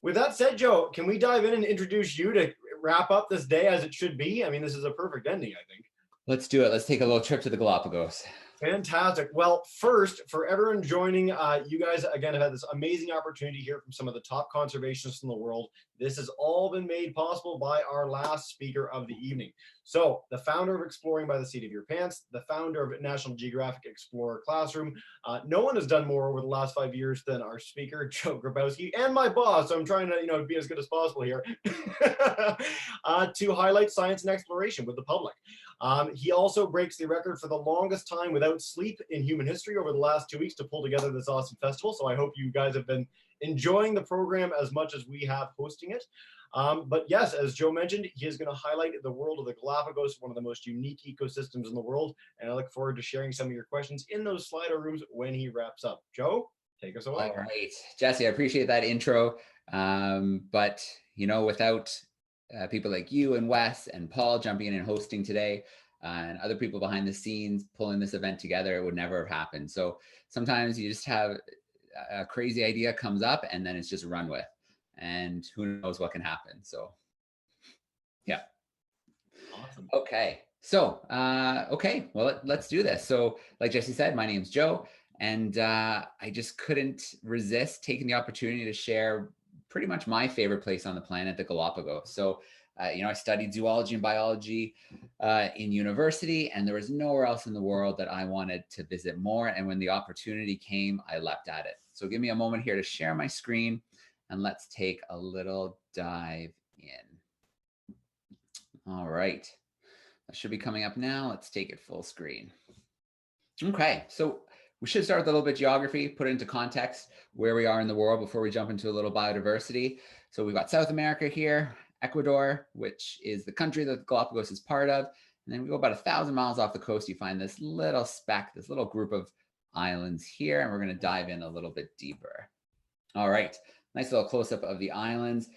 With that said, Joe, can we dive in and introduce you to wrap up this day as it should be? I mean, this is a perfect ending, I think. Let's do it. Let's take a little trip to the Galapagos. Fantastic. Well, first, for everyone joining, you guys, again, have had this amazing opportunity to hear from some of the top conservationists in the world. This has all been made possible by our last speaker of the evening. So, the founder of Exploring by the Seat of Your Pants, the founder of National Geographic Explorer Classroom. No one has done more over the last 5 years than our speaker, Joe Grabowski, and my boss. So I'm trying to, be as good as possible here to highlight science and exploration with the public. He also breaks the record for the longest time without sleep in human history over the last 2 weeks to pull together this awesome festival. So I hope you guys have been enjoying the program as much as we have hosting it. But yes, as Joe mentioned, he is going to highlight the world of the Galapagos, one of the most unique ecosystems in the world. And I look forward to sharing some of your questions in those Slido rooms when he wraps up. Joe, take us away. All right, Jesse, I appreciate that intro. But, without people like you and Wes and Paul jumping in and hosting today, and other people behind the scenes pulling this event together, it would never have happened. So sometimes you just have a crazy idea comes up and then it's just run with, and who knows what can happen. So yeah. Awesome. Okay. So, well, let's do this. So like Jesse said, my name's Joe, and I just couldn't resist taking the opportunity to share pretty much my favorite place on the planet, the Galapagos. So I studied zoology and biology in university, and there was nowhere else in the world that I wanted to visit more. And when the opportunity came, I leapt at it. So give me a moment here to share my screen, and let's take a little dive in. All right, that should be coming up now. Let's take it full screen. Okay, so we should start with a little bit of geography, put it into context where we are in the world before we jump into a little biodiversity. So we've got South America here, Ecuador, which is the country that the Galapagos is part of. And then we go about 1,000 miles off the coast, you find this little speck, this little group of islands here, and we're going to dive in a little bit deeper. All right, nice little close-up of the islands.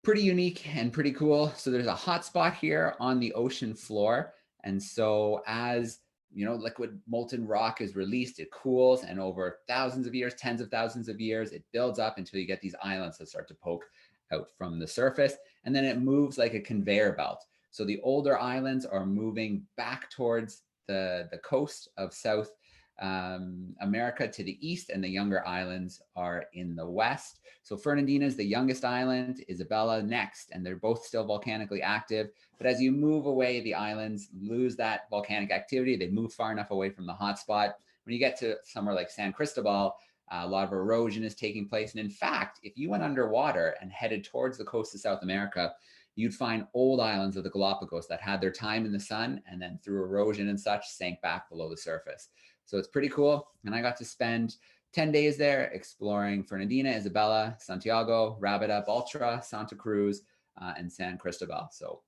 Pretty unique and pretty cool. So there's a hot spot here on the ocean floor. And so as liquid molten rock is released, it cools, and over thousands of years, tens of thousands of years, it builds up until you get these islands that start to poke out from the surface, and then it moves like a conveyor belt. So the older islands are moving back towards the coast of South America to the east, and the younger islands are in the west. So Fernandina is the youngest island, Isabella next, and they're both still volcanically active. But as you move away, the islands lose that volcanic activity. They move far enough away from the hotspot. When you get to somewhere like San Cristobal, a lot of erosion is taking place. And in fact, if you went underwater and headed towards the coast of South America, you'd find old islands of the Galapagos that had their time in the sun and then through erosion and such sank back below the surface. So it's pretty cool. And I got to spend 10 days there exploring Fernandina, Isabella, Santiago, Rabida, Baltra, Santa Cruz, and San Cristobal. So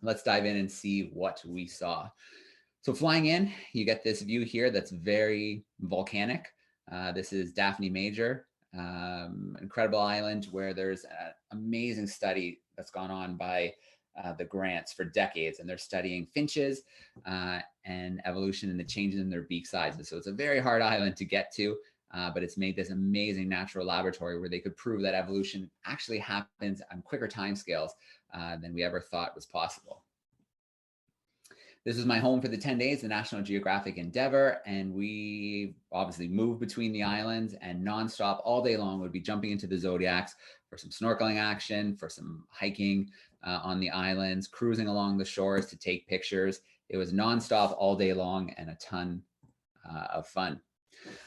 let's dive in and see what we saw. So flying in, you get this view here that's very volcanic. This is Daphne Major, incredible island where there's an amazing study that's gone on by the Grants for decades, and they're studying finches and evolution and the changes in their beak sizes. So it's a very hard island to get to, but it's made this amazing natural laboratory where they could prove that evolution actually happens on quicker timescales than we ever thought was possible. This was my home for the 10 days, the National Geographic Endeavor, and we obviously moved between the islands and nonstop all day long would be jumping into the Zodiacs for some snorkeling action, for some hiking on the islands, cruising along the shores to take pictures. It was nonstop all day long and a ton of fun.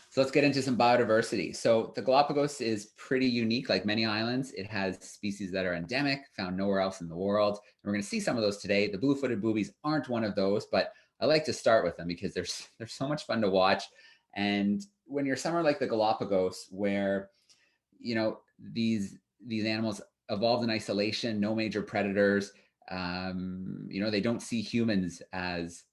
So let's get into some biodiversity. So the Galapagos is pretty unique. Like many islands, it has species that are endemic, found nowhere else in the world. And we're going to see some of those today. The blue-footed boobies aren't one of those, but I like to start with them because they're so much fun to watch. And when you're somewhere like the Galapagos, where these animals evolved in isolation, no major predators, they don't see humans as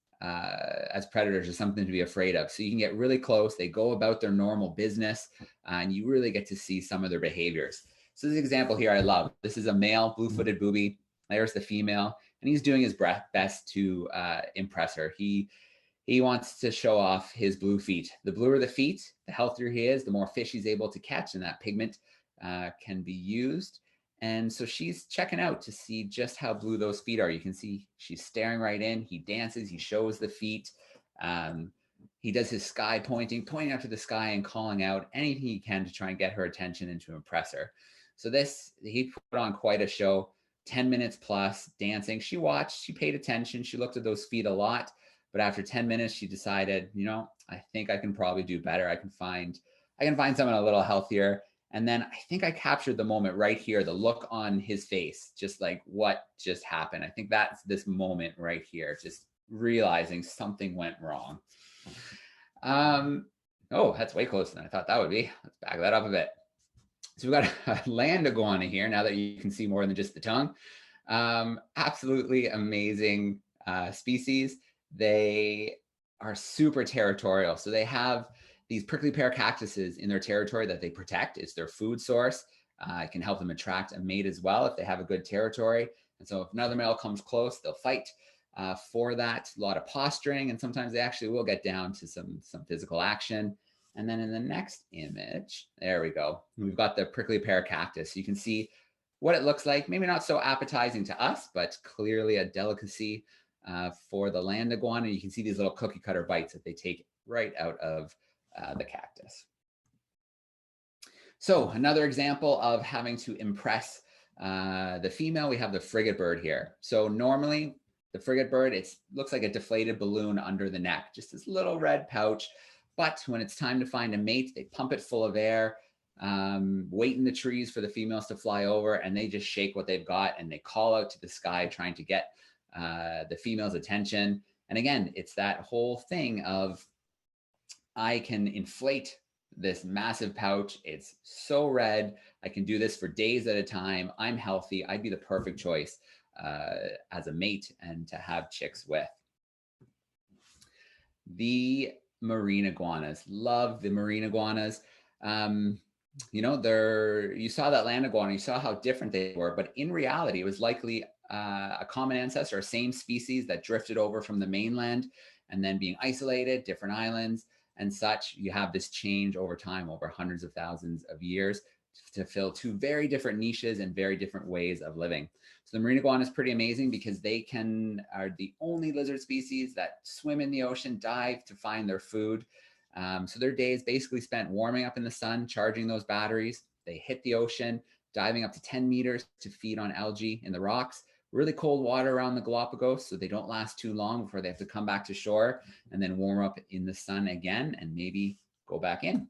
predators or something to be afraid of. So you can get really close. They go about their normal business, and you really get to see some of their behaviors. So this example here I love. This is a male blue-footed booby. There's the female, and he's doing his best to impress her. He wants to show off his blue feet. The bluer the feet, the healthier he is, the more fish he's able to catch, and that pigment can be used. And so she's checking out to see just how blue those feet are. You can see she's staring right in. He dances, he shows the feet. He does his sky pointing out to the sky and calling out anything he can to try and get her attention and to impress her. So he put on quite a show, 10 minutes plus dancing. She watched, she paid attention, she looked at those feet a lot. But after 10 minutes, she decided, I think I can probably do better. I can find someone a little healthier. And then I think I captured the moment right here, the look on his face, just like what just happened. I think that's this moment right here, just realizing something went wrong. Oh, that's way closer than I thought that would be. Let's back that up a bit. So we've got a land iguana here, now that you can see more than just the tongue. Absolutely amazing species. They are super territorial. So they have these prickly pear cactuses in their territory that they protect. It's their food source. It can help them attract a mate as well if they have a good territory. And so if another male comes close, they'll fight for that. A lot of posturing, and sometimes they actually will get down to some physical action. And then in the next image, there we go. We've got the prickly pear cactus. You can see what it looks like. Maybe not so appetizing to us, but clearly a delicacy for the land iguana. You can see these little cookie cutter bites that they take right out of the cactus. So another example of having to impress the female, we have the frigate bird here. So normally the frigate bird, it looks like a deflated balloon under the neck, just this little red pouch. But when it's time to find a mate, they pump it full of air, wait in the trees for the females to fly over, and they just shake what they've got and they call out to the sky trying to get the female's attention. And again, it's that whole thing of, I can inflate this massive pouch. It's so red. I can do this for days at a time. I'm healthy. I'd be the perfect choice as a mate and to have chicks with. The marine iguanas. Love the marine iguanas. You saw that land iguana, you saw how different they were, but in reality, it was likely a common ancestor, a same species that drifted over from the mainland and then being isolated, different islands and such. You have this change over time, over hundreds of thousands of years, to fill two very different niches and very different ways of living. So the marine iguana is pretty amazing because they are the only lizard species that swim in the ocean, dive to find their food. So their day is basically spent warming up in the sun, charging those batteries. They hit the ocean, diving up to 10 meters to feed on algae in the rocks. Really cold water around the Galapagos, so they don't last too long before they have to come back to shore and then warm up in the sun again and maybe go back in.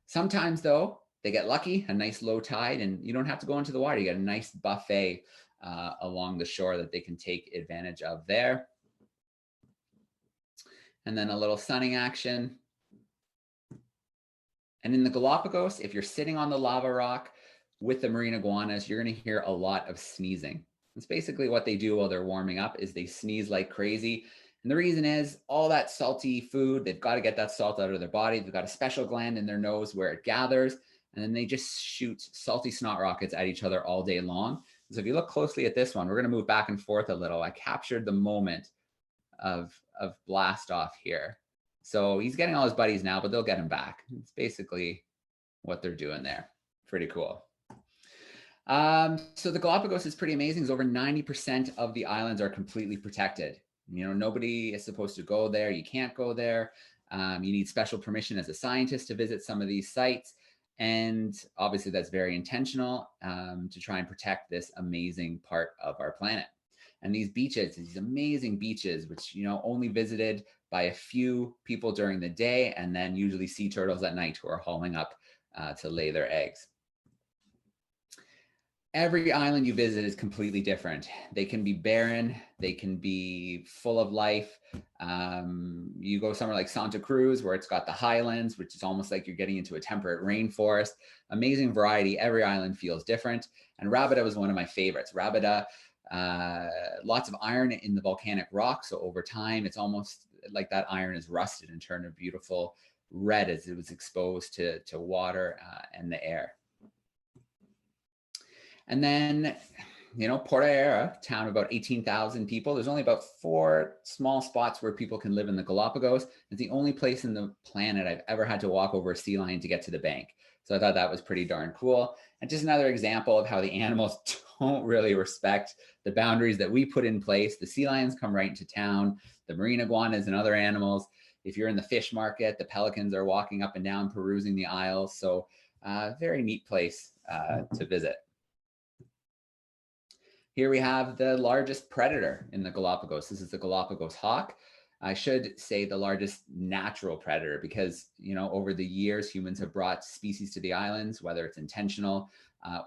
Sometimes though, they get lucky, a nice low tide, and you don't have to go into the water. You get a nice buffet along the shore that they can take advantage of there. And then a little sunning action. And in the Galapagos, if you're sitting on the lava rock with the marine iguanas, you're going to hear a lot of sneezing. It's basically what they do while they're warming up, is they sneeze like crazy. And the reason is all that salty food, they've got to get that salt out of their body. They've got a special gland in their nose where it gathers, and then they just shoot salty snot rockets at each other all day long. So if you look closely at this one, we're going to move back and forth a little. I captured the moment of blast off here. So he's getting all his buddies now, but they'll get him back. It's basically what they're doing there. Pretty cool. So the Galapagos is pretty amazing. Over 90% of the islands are completely protected. Nobody is supposed to go there. You can't go there. You need special permission as a scientist to visit some of these sites. And obviously that's very intentional to try and protect this amazing part of our planet. And these beaches, these amazing beaches, which, only visited by a few people during the day, and then usually sea turtles at night who are hauling up to lay their eggs. Every island you visit is completely different. They can be barren. They can be full of life. You go somewhere like Santa Cruz, where it's got the highlands, which is almost like you're getting into a temperate rainforest. Amazing variety. Every island feels different. And Rabida was one of my favorites. Rabida, lots of iron in the volcanic rock. So over time, it's almost like that iron is rusted and turned a beautiful red as it was exposed to water and the air. And then, Porto Ayora, town of about 18,000 people. There's only about 4 small spots where people can live in the Galapagos. It's the only place in the planet I've ever had to walk over a sea lion to get to the bank. So I thought that was pretty darn cool. And just another example of how the animals don't really respect the boundaries that we put in place. The sea lions come right into town, the marine iguanas and other animals. If you're in the fish market, the pelicans are walking up and down, perusing the aisles. So very neat place to visit. Here we have the largest predator in the Galapagos. This is the Galapagos Hawk. I should say the largest natural predator because, you know, over the years, humans have brought species to the islands, whether it's intentional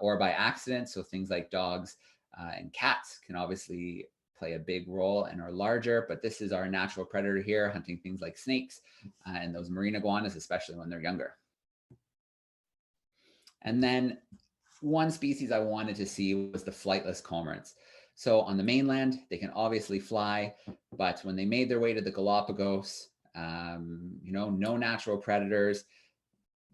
or by accident. So things like dogs and cats can obviously play a big role and are larger, but this is our natural predator here, hunting things like snakes and those marine iguanas, especially when they're younger. And then one species I wanted to see was the flightless cormorants. So on the mainland, they can obviously fly, but when they made their way to the Galapagos, you know, no natural predators,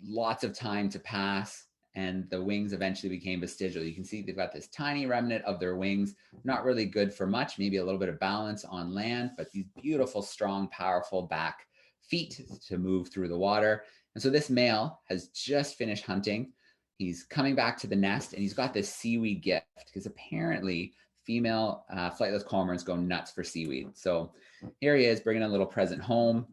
lots of time to pass, and the wings eventually became vestigial. You can see they've got this tiny remnant of their wings, not really good for much, maybe a little bit of balance on land, but these beautiful, strong, powerful back feet to move through the water. And so this male has just finished hunting. He's coming back to the nest and he's got this seaweed gift because apparently female flightless cormorants go nuts for seaweed. So here he is bringing a little present home.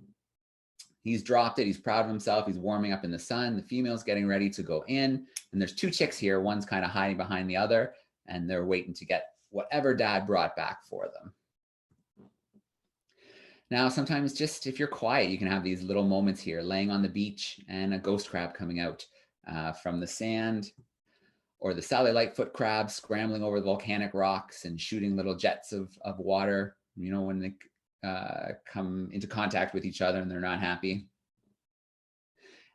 He's dropped it. He's proud of himself. He's warming up in the sun. The female's getting ready to go in. And there's two chicks here. One's kind of hiding behind the other and they're waiting to get whatever dad brought back for them. Now, sometimes just if you're quiet, you can have these little moments here, laying on the beach and a ghost crab coming out from the sand, or the Sally Lightfoot crab scrambling over the volcanic rocks and shooting little jets of water, you know, when they come into contact with each other and they're not happy.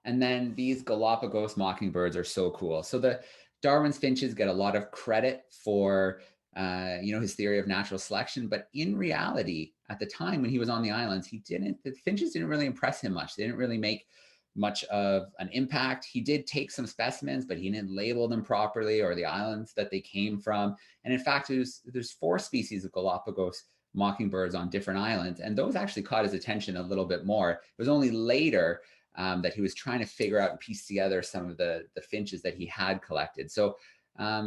And then these Galapagos mockingbirds are so cool. So the Darwin's finches get a lot of credit for you know, his theory of natural selection, but in reality, at the time when he was on the islands, the finches didn't really impress him much. They didn't really make much of an impact. He did take some specimens, but he didn't label them properly or the islands that they came from. And in fact, there's 4 species of Galapagos mockingbirds on different islands, and those actually caught his attention a little bit more. It was only later that he was trying to figure out and piece together some of the finches that he had collected. So I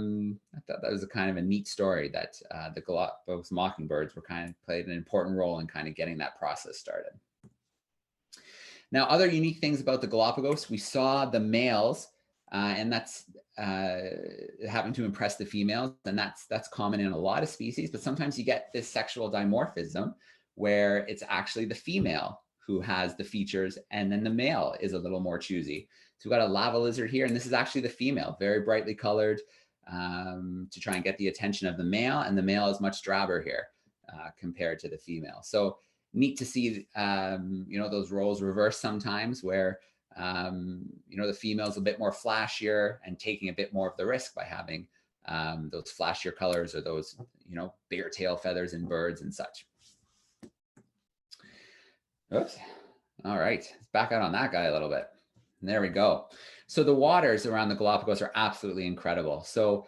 thought that was a kind of a neat story that the Galapagos mockingbirds played an important role in kind of getting that process started. Now, other unique things about the Galapagos, we saw the males, and that's having to impress the females, and that's common in a lot of species, but sometimes you get this sexual dimorphism where it's actually the female who has the features, and then the male is a little more choosy. So we've got a lava lizard here, and this is actually the female, very brightly colored to try and get the attention of the male, and the male is much drabber here compared to the female. So neat to see, you know, those roles reverse sometimes where, you know, the female's a bit more flashier and taking a bit more of the risk by having those flashier colors or those, you know, bigger tail feathers in birds and such. Oops. All right. Let's back out on that guy a little bit. There we go. So the waters around the Galapagos are absolutely incredible. So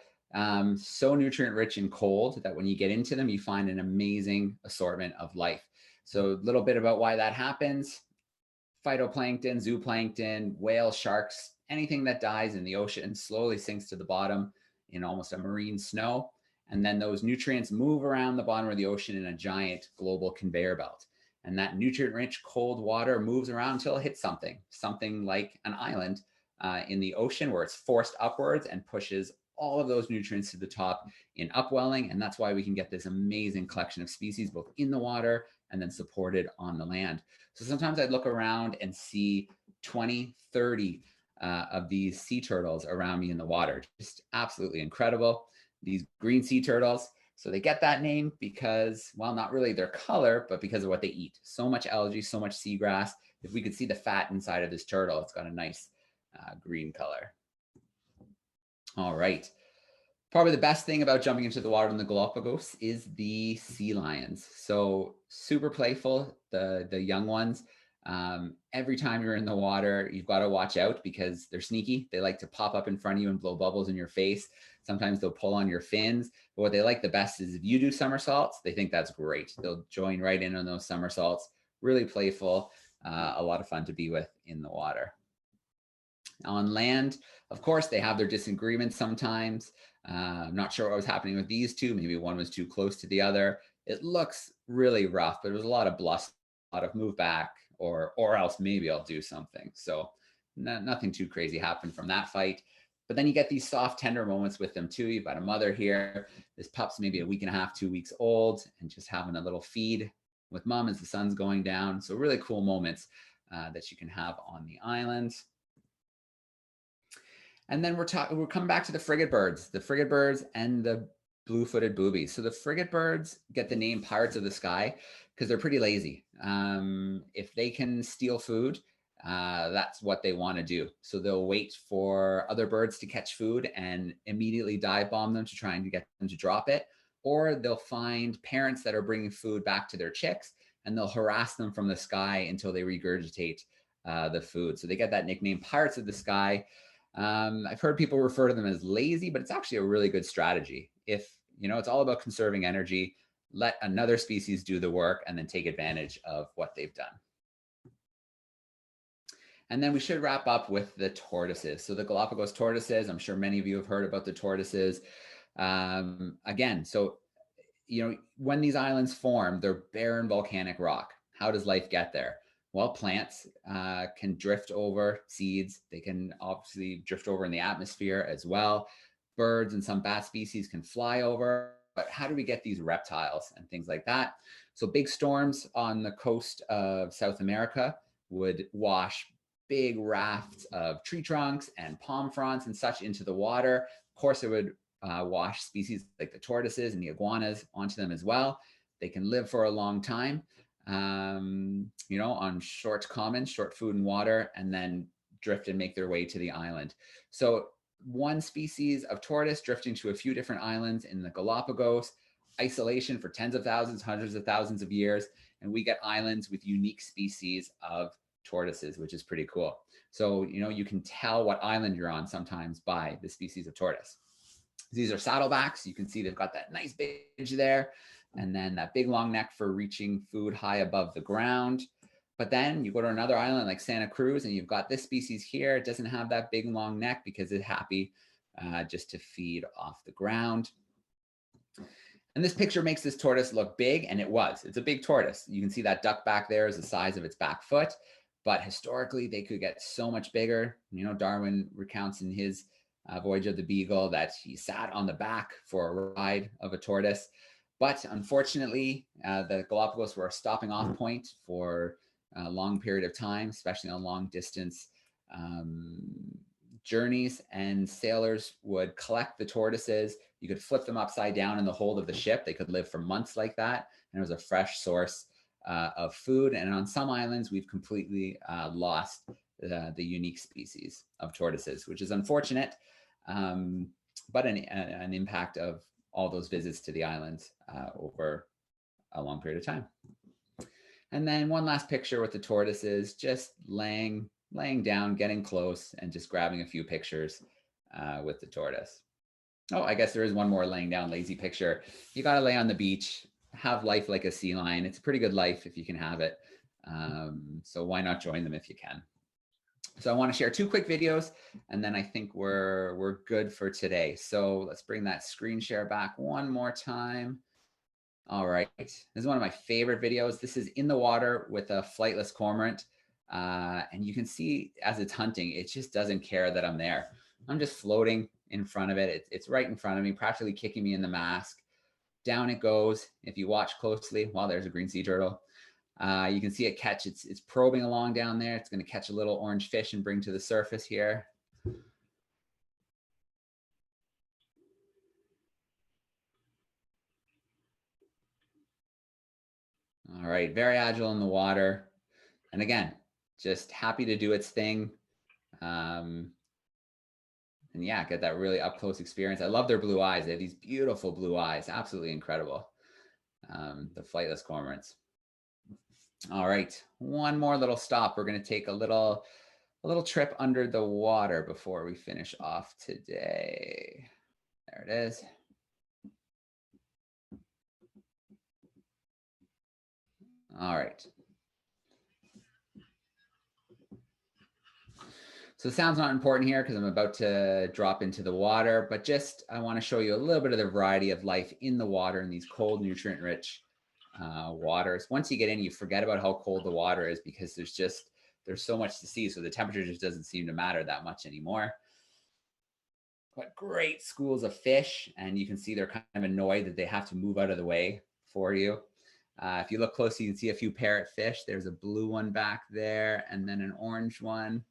so nutrient rich and cold that when you get into them, you find an amazing assortment of life. So a little bit about why that happens: phytoplankton, zooplankton, whales, sharks, anything that dies in the ocean slowly sinks to the bottom in almost a marine snow. And then those nutrients move around the bottom of the ocean in a giant global conveyor belt. And that nutrient-rich cold water moves around until it hits something like an island in the ocean where it's forced upwards and pushes all of those nutrients to the top in upwelling. And that's why we can get this amazing collection of species, both in the water and then supported on the land. So sometimes I'd look around and see 20, 30 of these sea turtles around me in the water. Just absolutely incredible. These green sea turtles. So they get that name because, well, not really their color, but because of what they eat. So much algae, so much seagrass. If we could see the fat inside of this turtle, it's got a nice green color. All right. Probably the best thing about jumping into the water in the Galapagos is the sea lions. So super playful, the young ones. Every time you're in the water, you've got to watch out because they're sneaky. They like to pop up in front of you and blow bubbles in your face. Sometimes they'll pull on your fins. But what they like the best is if you do somersaults, they think that's great. They'll join right in on those somersaults. Really playful, a lot of fun to be with in the water. On land, of course, they have their disagreements sometimes. I'm not sure what was happening with these two. Maybe one was too close to the other. It looks really rough, but it was a lot of bluster, a lot of move back, or else maybe I'll do something. So nothing too crazy happened from that fight. But then you get these soft, tender moments with them too. You've got a mother here. This pup's maybe a week and a half, 2 weeks old, and just having a little feed with mom as the sun's going down. So really cool moments that you can have on the island. And then we're coming back to the frigate birds and the blue-footed boobies. So the frigate birds get the name Pirates of the Sky because they're pretty lazy. If they can steal food, that's what they want to do. So they'll wait for other birds to catch food and immediately dive bomb them to try and get them to drop it. Or they'll find parents that are bringing food back to their chicks, and they'll harass them from the sky until they regurgitate the food. So they get that nickname Pirates of the Sky. I've heard people refer to them as lazy, but it's actually a really good strategy. If, it's all about conserving energy, let another species do the work and then take advantage of what they've done. And then we should wrap up with the tortoises. So the Galapagos tortoises, I'm sure many of you have heard about the tortoises. Again, so, when these islands form, they're barren volcanic rock. How does life get there? Well, plants can drift over seeds. They can obviously drift over in the atmosphere as well. Birds and some bat species can fly over. But how do we get these reptiles and things like that? So big storms on the coast of South America would wash big rafts of tree trunks and palm fronds and such into the water. Of course, it would wash species like the tortoises and the iguanas onto them as well. They can live for a long time. On short food and water, and then drift and make their way to the island. So one species of tortoise drifting to a few different islands in the Galapagos, isolation for tens of thousands, hundreds of thousands of years, and we get islands with unique species of tortoises, which is pretty cool. So, you can tell what island you're on sometimes by the species of tortoise. These are saddlebacks. You can see they've got that nice big edge there, and then that big long neck for reaching food high above the ground. But then you go to another island like Santa Cruz, and you've got this species here. It doesn't have that big long neck because it's happy just to feed off the ground. And this picture makes this tortoise look big, and it's a big tortoise. You can see that duck back there is the size of its back foot, but historically they could get so much bigger. Darwin recounts in his Voyage of the Beagle that he sat on the back for a ride of a tortoise. But unfortunately, the Galapagos were a stopping off point for a long period of time, especially on long distance journeys, and sailors would collect the tortoises. You could flip them upside down in the hold of the ship. They could live for months like that, and it was a fresh source of food. And on some islands, we've completely lost the unique species of tortoises, which is unfortunate, but an impact of all those visits to the islands over a long period of time. And then one last picture with the tortoises just laying down, getting close, and just grabbing a few pictures with the tortoise. Oh, I guess there is one more laying down lazy picture. You got to lay on the beach, have life like a sea lion. It's a pretty good life if you can have it. So why not join them if you can? So I want to share 2 quick videos, and then I think we're good for today. So let's bring that screen share back one more time. All right, this is one of my favorite videos. This is in the water with a flightless cormorant. And you can see as it's hunting, it just doesn't care that I'm there. I'm just floating in front of it. It's right in front of me, practically kicking me in the mask. Down it goes. If you watch closely, there's a green sea turtle. You can see it catch, it's probing along down there. It's going to catch a little orange fish and bring to the surface here. All right, very agile in the water. And again, just happy to do its thing. And yeah, get that really up close experience. I love their blue eyes. They have these beautiful blue eyes, absolutely incredible. The flightless cormorants. All right, one more little stop. We're going to take a little trip under the water before we finish off today. There it is. All right. So the sound's not important here because I'm about to drop into the water, but just I want to show you a little bit of the variety of life in the water in these cold, nutrient-rich waters. Once you get in, you forget about how cold the water is because there's so much to see. So the temperature just doesn't seem to matter that much anymore. But great schools of fish, and you can see they're kind of annoyed that they have to move out of the way for you. If you look closely, you can see a few parrotfish. There's a blue one back there, and then an orange one.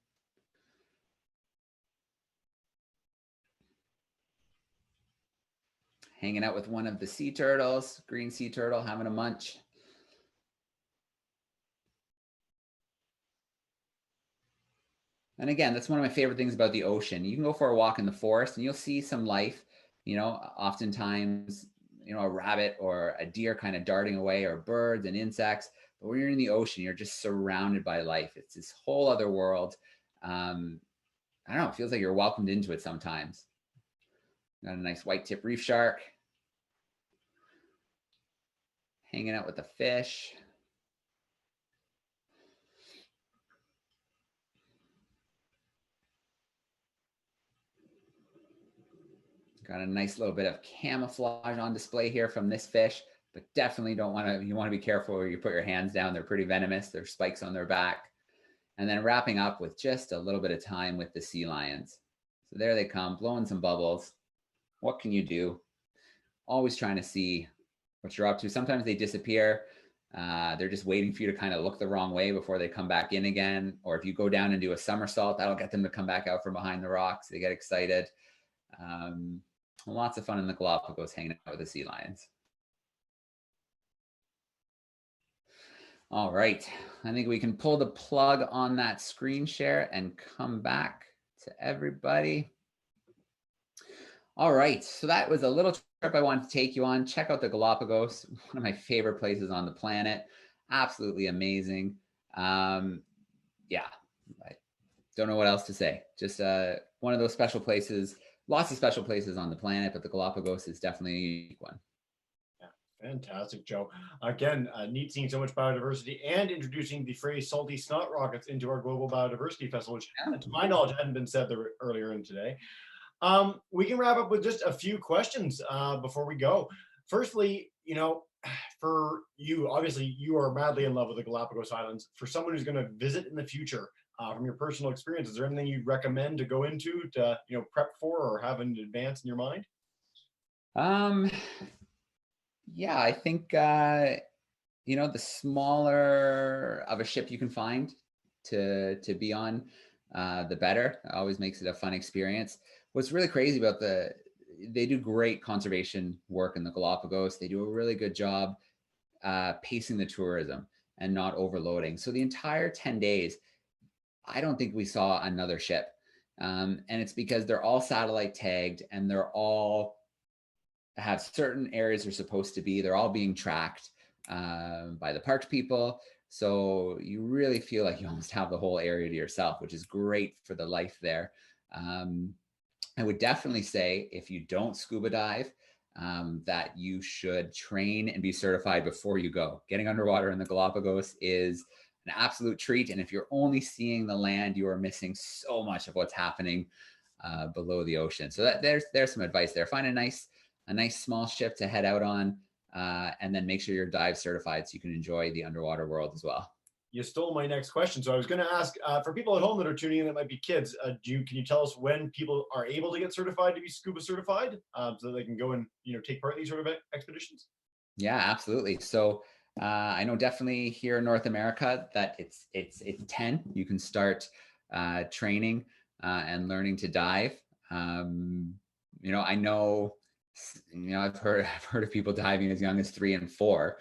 Hanging out with one of the sea turtles, green sea turtle, having a munch. And again, that's one of my favorite things about the ocean. You can go for a walk in the forest and you'll see some life, oftentimes, a rabbit or a deer kind of darting away, or birds and insects. But when you're in the ocean, you're just surrounded by life. It's this whole other world. I don't know, it feels like you're welcomed into it sometimes. Got a nice white tip reef shark. Hanging out with the fish. Got a nice little bit of camouflage on display here from this fish, but definitely you want to be careful where you put your hands down. They're pretty venomous. There's spikes on their back. And then wrapping up with just a little bit of time with the sea lions. So there they come, blowing some bubbles. What can you do? Always trying to see what you're up to. Sometimes they disappear. They're just waiting for you to kind of look the wrong way before they come back in again. Or if you go down and do a somersault, that'll get them to come back out from behind the rocks. They get excited. Lots of fun in the Galapagos hanging out with the sea lions. All right, I think we can pull the plug on that screen share and come back to everybody. All right, so that was a little trip I wanted to take you on. Check out the Galapagos, one of my favorite places on the planet. Absolutely amazing. Yeah, I don't know what else to say. Just one of those special places. Lots of special places on the planet, but the Galapagos is definitely a unique one. Yeah, fantastic, Joe. Again, neat seeing so much biodiversity and introducing the phrase salty snot rockets into our Global Biodiversity Festival, which to my knowledge hadn't been said there earlier in today. We can wrap up with just a few questions before we go. Firstly, for you, obviously you are madly in love with the Galapagos Islands. For someone who's going to visit in the future, from your personal experience, is there anything you'd recommend to go into to prep for or have in advance in your mind? Yeah, I think the smaller of a ship you can find to be on, the better. It always makes it a fun experience. What's really crazy about they do great conservation work in the Galapagos. They do a really good job pacing the tourism and not overloading. So the entire 10 days, I don't think we saw another ship. And it's because they're all satellite tagged and they're all have certain areas they're supposed to be. They're all being tracked by the parks people. So you really feel like you almost have the whole area to yourself, which is great for the life there. I would definitely say if you don't scuba dive, that you should train and be certified before you go. Getting underwater in the Galapagos is an absolute treat. And if you're only seeing the land, you are missing so much of what's happening below the ocean. So there's some advice there. Find a nice small ship to head out on, and then make sure you're dive certified so you can enjoy the underwater world as well. You stole my next question. So I was going to ask, for people at home that are tuning in that might be kids, can you tell us when people are able to get certified to be scuba certified, so that they can go and take part in these sort of expeditions? Yeah, absolutely. So I know definitely here in North America that it's 10. You can start training and learning to dive. I know, I've heard of people diving as young as 3 and 4.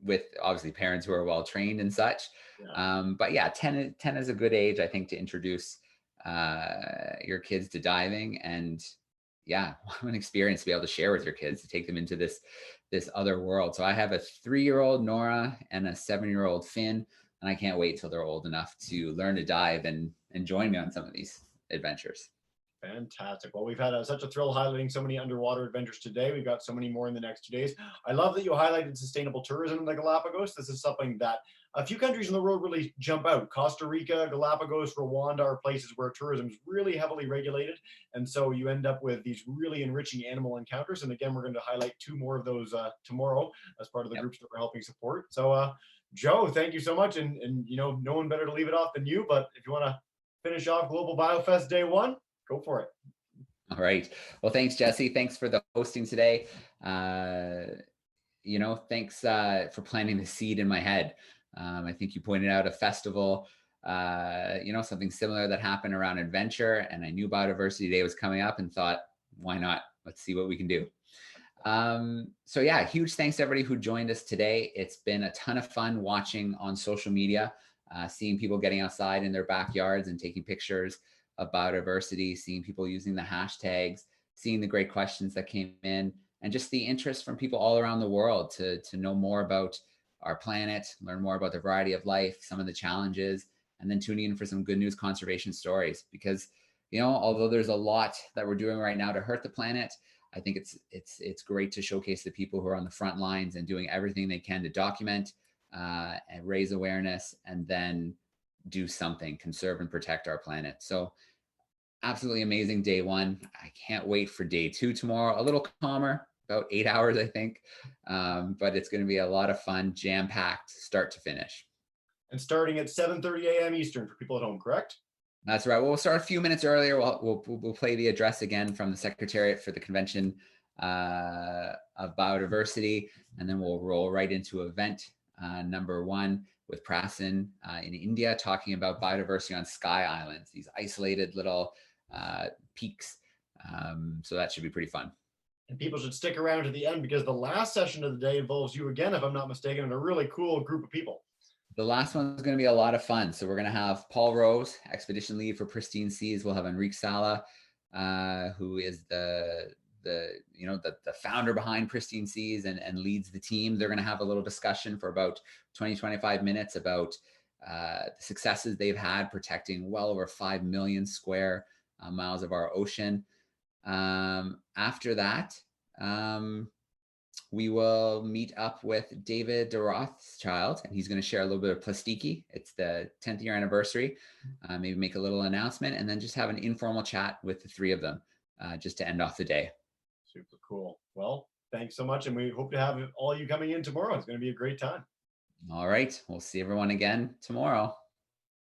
With obviously parents who are well trained and such. Yeah. But yeah, 10 is a good age, I think, to introduce your kids to diving. And yeah, what an experience to be able to share with your kids, to take them into this other world. So I have a 3-year-old Nora and a 7-year-old Finn, and I can't wait till they're old enough to learn to dive and join me on some of these adventures. Fantastic. Well, we've had such a thrill highlighting so many underwater adventures today. We've got so many more in the next 2 days. I love that you highlighted sustainable tourism in the Galapagos. This is something that a few countries in the world really jump out. Costa Rica, Galapagos, Rwanda are places where tourism is really heavily regulated. And so you end up with these really enriching animal encounters. And again, we're going to highlight 2 more of those tomorrow as part of the groups that we're helping support. So Joe, thank you so much. And you know, no one better to leave it off than you, but if you want to finish off Global BioFest Day 1, go for it. All right. Well, thanks, Jesse. Thanks for the hosting today. You know, thanks for planting the seed in my head. I think you pointed out a festival, you know, something similar that happened around adventure. And I knew Biodiversity Day was coming up and thought, why not? Let's see what we can do. So yeah, huge thanks to everybody who joined us today. It's been a ton of fun watching on social media, seeing people getting outside in their backyards and taking pictures of biodiversity, seeing people using the hashtags, seeing the great questions that came in, and just the interest from people all around the world to know more about our planet, learn more about the variety of life, some of the challenges, and then tuning in for some good news conservation stories. Because, you know, although there's a lot that we're doing right now to hurt the planet, I think it's great to showcase the people who are on the front lines and doing everything they can to document and raise awareness, and then do something, conserve and protect our planet. So absolutely amazing day 1. I can't wait for day 2 tomorrow. A little calmer, about 8 hours, I think. But it's going to be a lot of fun, jam-packed, start to finish. And starting at 7:30 a.m. Eastern for people at home, correct? That's right. We'll start a few minutes earlier. We'll play the address again from the Secretariat for the Convention of Biodiversity, and then we'll roll right into event number 1 with Prasen in India, talking about biodiversity on Sky Islands, these isolated little peaks. So that should be pretty fun. And people should stick around to the end, because the last session of the day involves you again, if I'm not mistaken, and a really cool group of people. The last one is going to be a lot of fun. So we're going to have Paul Rose, Expedition Lead for Pristine Seas. We'll have Enrique Sala, who is the founder behind Pristine Seas and leads the team. They're going to have a little discussion for about 20-25 minutes about the successes they've had protecting well over 5 million square miles of our ocean. After that, we will meet up with David de Rothschild, and he's going to share a little bit of Plastiki. It's the 10th year anniversary. Maybe make a little announcement, and then just have an informal chat with the 3 of them just to end off the day. Super cool. Well, thanks so much, and we hope to have all you coming in tomorrow. It's going to be a great time. All right. We'll see everyone again tomorrow.